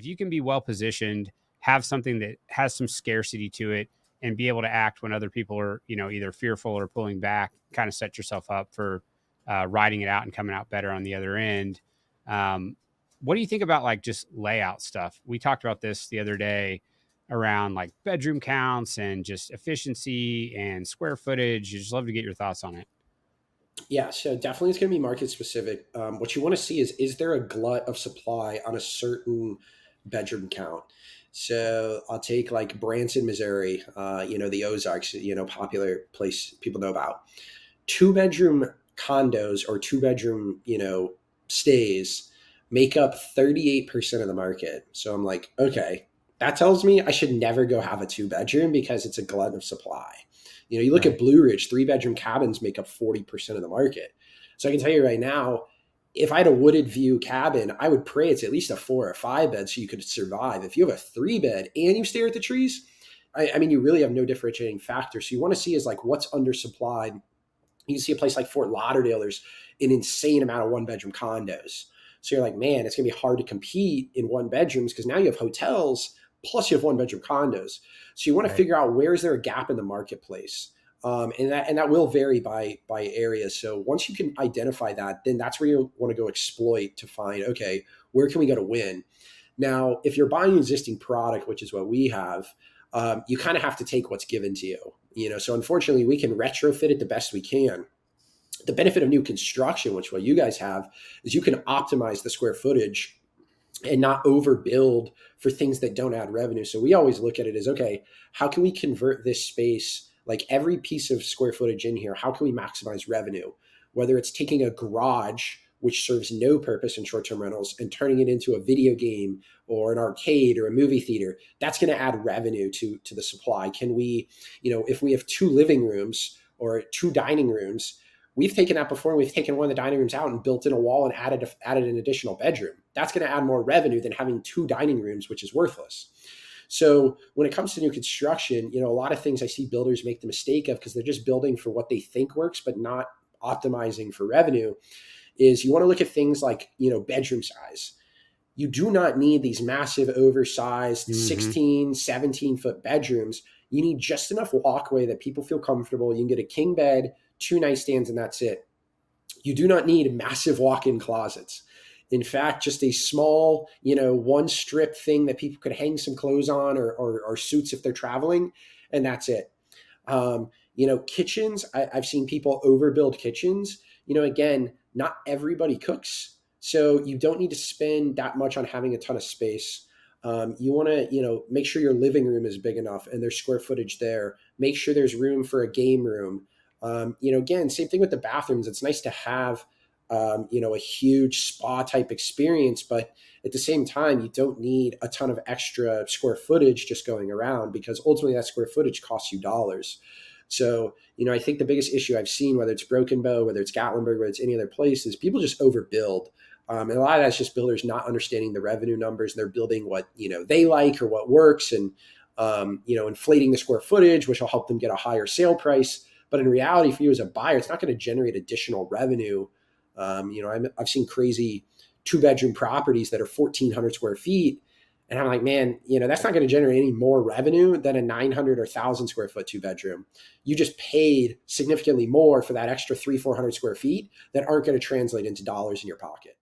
If you can be well positioned, have something that has some scarcity to it, and be able to act when other people are, either fearful or pulling back, kind of set yourself up for riding it out and coming out better on the other end. What do you think about like just layout stuff? We talked about this the other day around like bedroom counts and just efficiency and square footage. I'd just love to get your thoughts on it. Yeah, so definitely it's going to be market specific. What you want to see is there a glut of supply on a certain bedroom count? So I'll take like Branson, Missouri, the Ozarks, popular place people know about. Two bedroom condos or two bedroom, stays make up 38% of the market. So I'm like, okay, that tells me I should never go have a two bedroom because it's a glut of supply. You look at Right. Blue Ridge, three bedroom cabins make up 40% of the market. So I can tell you right now, if I had a wooded view cabin, I would pray it's at least a 4 or 5 bed so you could survive. If you have a 3 bed and you stare at the trees, I mean, you really have no differentiating factor. So you want to see is like what's undersupplied. You can see a place like Fort Lauderdale, there's an insane amount of one bedroom condos. So you're like, man, it's going to be hard to compete in one bedrooms because now you have hotels plus you have one bedroom condos. So you want to Right. figure out where is there a gap in the marketplace, and that will vary by areas. So once you can identify that, then that's where you want to go exploit to find, okay, where can we go to win? Now, if you're buying an existing product, which is what we have, you kind of have to take what's given to you. So unfortunately, we can retrofit it the best we can. The benefit of new construction, which what you guys have, is you can optimize the square footage and not overbuild for things that don't add revenue. So we always look at it as, okay, how can we convert this space, like every piece of square footage in here, how can we maximize revenue? Whether it's taking a garage, which serves no purpose in short-term rentals, and turning it into a video game or an arcade or a movie theater, that's going to add revenue to the supply. Can we, if we have two living rooms or two dining rooms, we've taken that before. We've taken one of the dining rooms out and built in a wall and added an additional bedroom. That's going to add more revenue than having two dining rooms, which is worthless. So when it comes to new construction, a lot of things I see builders make the mistake of because they're just building for what they think works, but not optimizing for revenue, is you want to look at things like, bedroom size. You do not need these massive oversized Mm-hmm. 16, 17-foot bedrooms. You need just enough walkway that people feel comfortable. You can get a king bed, two nightstands, and that's it. You do not need massive walk-in closets. In fact, just a small, one strip thing that people could hang some clothes on or suits if they're traveling, and that's it. Kitchens, I've seen people overbuild kitchens. Again, not everybody cooks. So you don't need to spend that much on having a ton of space. You want to, make sure your living room is big enough and there's square footage there. Make sure there's room for a game room. Again, same thing with the bathrooms. It's nice to have, a huge spa type experience, but at the same time, you don't need a ton of extra square footage just going around because ultimately that square footage costs you dollars. So, I think the biggest issue I've seen, whether it's Broken Bow, whether it's Gatlinburg, whether it's any other place, is people just overbuild. And a lot of that's just builders not understanding the revenue numbers. They're building what, they like or what works and, inflating the square footage, which will help them get a higher sale price. But in reality, for you as a buyer, it's not going to generate additional revenue. I've seen crazy two-bedroom properties that are 1,400 square feet. And I'm like, man, that's not going to generate any more revenue than a 900 or 1,000 square foot two-bedroom. You just paid significantly more for that extra 300, 400 square feet that aren't going to translate into dollars in your pocket.